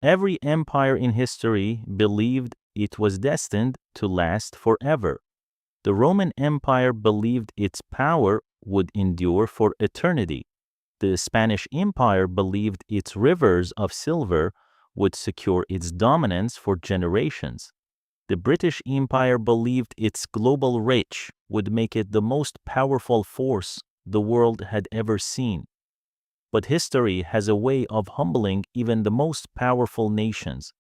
Every empire in history believed it was destined to last forever. The Roman Empire believed its power would endure for eternity. The Spanish Empire believed its rivers of silver would secure its dominance for generations. The British Empire believed its global reach would make it the most powerful force the world had ever seen. But history has a way of humbling even the most powerful nations.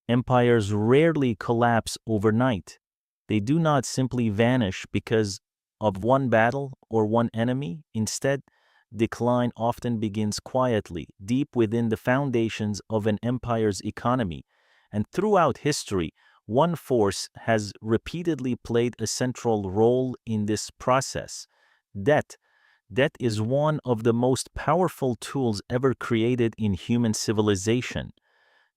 Empires rarely collapse overnight. They do not simply vanish because of one battle or one enemy. Instead, decline often begins quietly, deep within the foundations of an empire's economy. And throughout history, one force has repeatedly played a central role in this process: debt. Debt is one of the most powerful tools ever created in human civilization.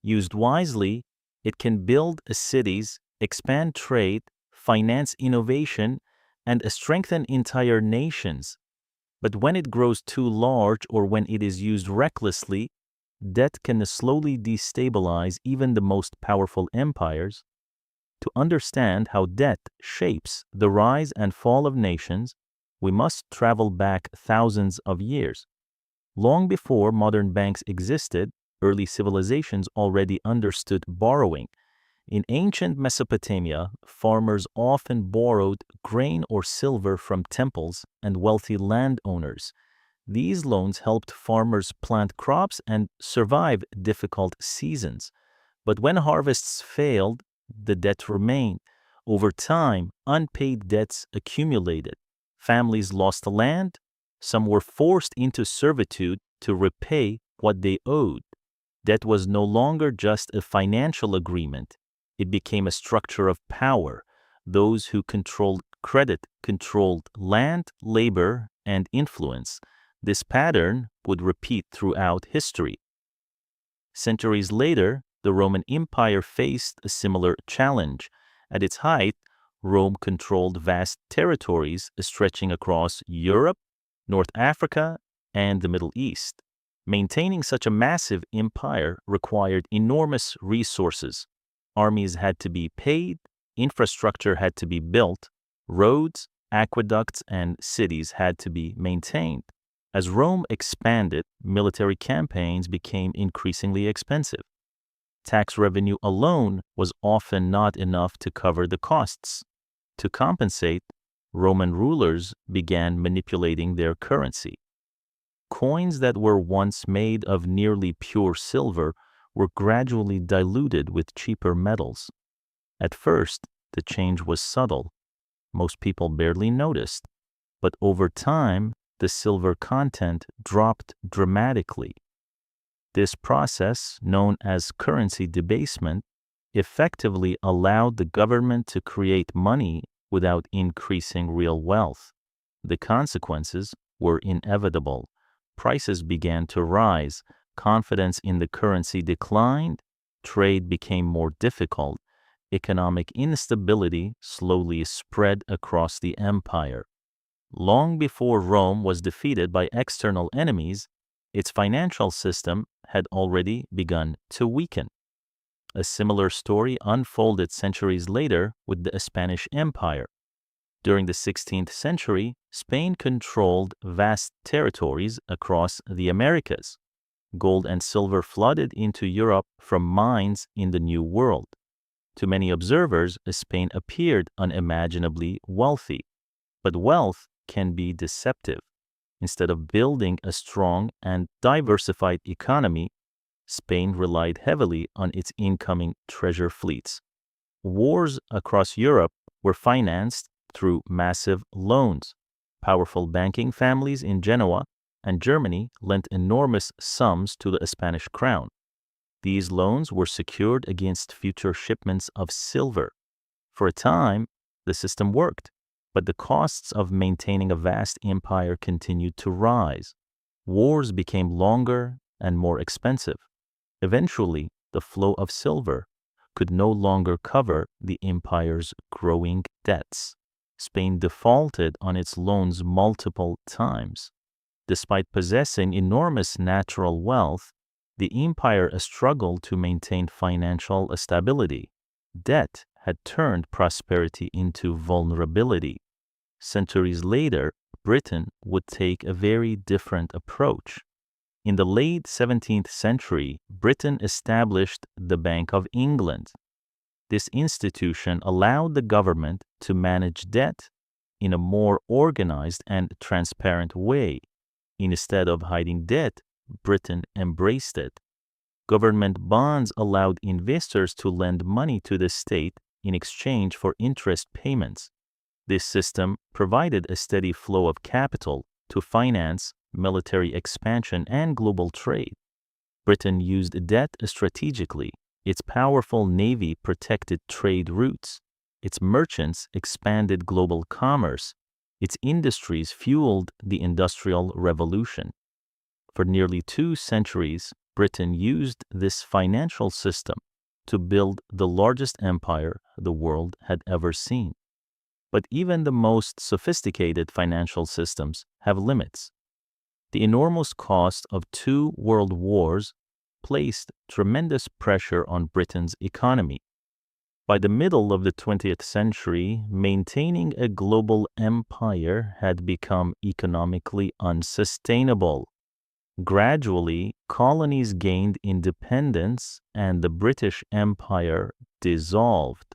Used wisely, it can build cities, expand trade, finance innovation, and strengthen entire nations. But when it grows too large or when it is used recklessly, debt can slowly destabilize even the most powerful empires. To understand how debt shapes the rise and fall of nations, we must travel back thousands of years. Long before modern banks existed, early civilizations already understood borrowing. In ancient Mesopotamia, farmers often borrowed grain or silver from temples and wealthy landowners. These loans helped farmers plant crops and survive difficult seasons. But when harvests failed, the debt remained. Over time, unpaid debts accumulated. Families lost land. Some were forced into servitude to repay what they owed. Debt was no longer just a financial agreement. It became a structure of power. Those who controlled credit controlled land, labor, and influence. This pattern would repeat throughout history. Centuries later, the Roman Empire faced a similar challenge. At its height, Rome controlled vast territories stretching across Europe, North Africa, and the Middle East. Maintaining such a massive empire required enormous resources. Armies had to be paid, infrastructure had to be built, roads, aqueducts, and cities had to be maintained. As Rome expanded, military campaigns became increasingly expensive. Tax revenue alone was often not enough to cover the costs. To compensate, Roman rulers began manipulating their currency. Coins that were once made of nearly pure silver were gradually diluted with cheaper metals. At first, the change was subtle. Most people barely noticed. But over time, the silver content dropped dramatically. This process, known as currency debasement, effectively allowed the government to create money without increasing real wealth. The consequences were inevitable. Prices began to rise, confidence in the currency declined, trade became more difficult, economic instability slowly spread across the empire. Long before Rome was defeated by external enemies, its financial system had already begun to weaken. A similar story unfolded centuries later with the Spanish Empire. During the 16th century, Spain controlled vast territories across the Americas. Gold and silver flooded into Europe from mines in the New World. To many observers, Spain appeared unimaginably wealthy. But wealth can be deceptive. Instead of building a strong and diversified economy, Spain relied heavily on its incoming treasure fleets. Wars across Europe were financed through massive loans. Powerful banking families in Genoa and Germany lent enormous sums to the Spanish crown. These loans were secured against future shipments of silver. For a time, the system worked, but the costs of maintaining a vast empire continued to rise. Wars became longer and more expensive. Eventually, the flow of silver could no longer cover the empire's growing debts. Spain defaulted on its loans multiple times. Despite possessing enormous natural wealth, The empire struggled to maintain financial stability. Debt had turned prosperity into vulnerability. Centuries later, Britain would take a very different approach. In the late 17th century, Britain established the Bank of England. This institution allowed the government to manage debt in a more organized and transparent way. Instead of hiding debt, Britain embraced it. Government bonds allowed investors to lend money to the state in exchange for interest payments. This system provided a steady flow of capital to finance military expansion and global trade. Britain used debt strategically. Its powerful navy protected trade routes. Its merchants expanded global commerce. Its industries fueled the Industrial Revolution. For nearly 2 centuries, Britain used this financial system to build the largest empire the world had ever seen. But even the most sophisticated financial systems have limits. The enormous cost of 2 world wars placed tremendous pressure on Britain's economy. By the middle of the 20th century, maintaining a global empire had become economically unsustainable. Gradually, colonies gained independence and the British Empire dissolved.